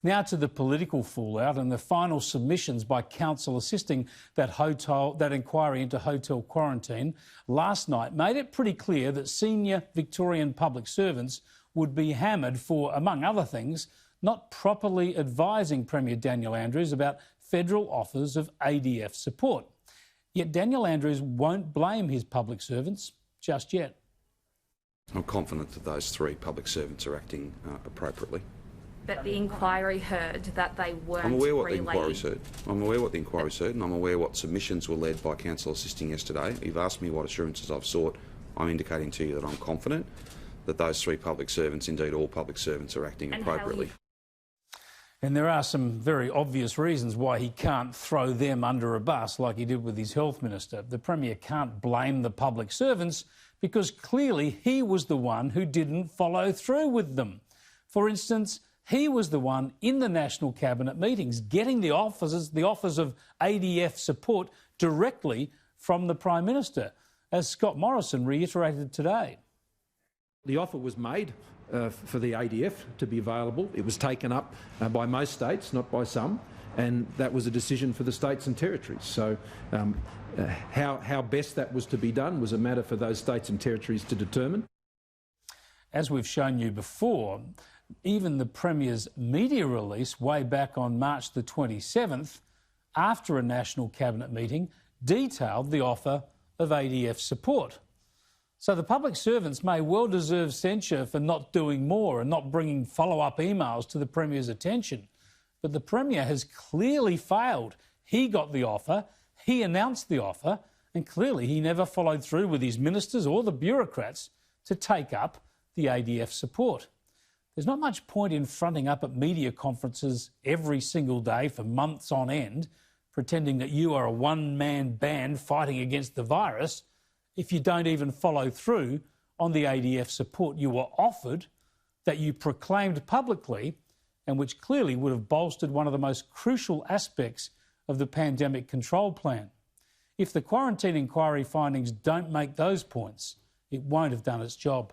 Now to the political fallout and the final submissions by counsel assisting that inquiry into hotel quarantine last night made it pretty clear that senior Victorian public servants would be hammered for, among other things, not properly advising Premier Daniel Andrews about federal offers of ADF support. Yet Daniel Andrews won't blame his public servants just yet. I'm confident that those three public servants are acting appropriately. But the inquiry heard that they weren't. I'm aware what the inquiry said. I'm aware what the inquiry said, and I'm aware what submissions were led by counsel assisting yesterday. You've asked me what assurances I've sought. I'm indicating to you that I'm confident that those three public servants, indeed all public servants, are acting appropriately. And there are some very obvious reasons why he can't throw them under a bus like he did with his health minister. The Premier can't blame the public servants because clearly he was the one who didn't follow through with them. For instance, he was the one in the National Cabinet meetings getting the offers of ADF support directly from the Prime Minister, as Scott Morrison reiterated today. The offer was made for the ADF to be available. It was taken up by most states, not by some, and that was a decision for the states and territories. So how best that was to be done was a matter for those states and territories to determine. As we've shown you before, even the Premier's media release way back on March the 27th, after a National Cabinet meeting, detailed the offer of ADF support. So the public servants may well deserve censure for not doing more and not bringing follow-up emails to the Premier's attention. But the Premier has clearly failed. He got the offer, he announced the offer, and clearly he never followed through with his ministers or the bureaucrats to take up the ADF support. There's not much point in fronting up at media conferences every single day for months on end, pretending that you are a one-man band fighting against the virus, if you don't even follow through on the ADF support you were offered, that you proclaimed publicly, and which clearly would have bolstered one of the most crucial aspects of the pandemic control plan. If the quarantine inquiry findings don't make those points, it won't have done its job.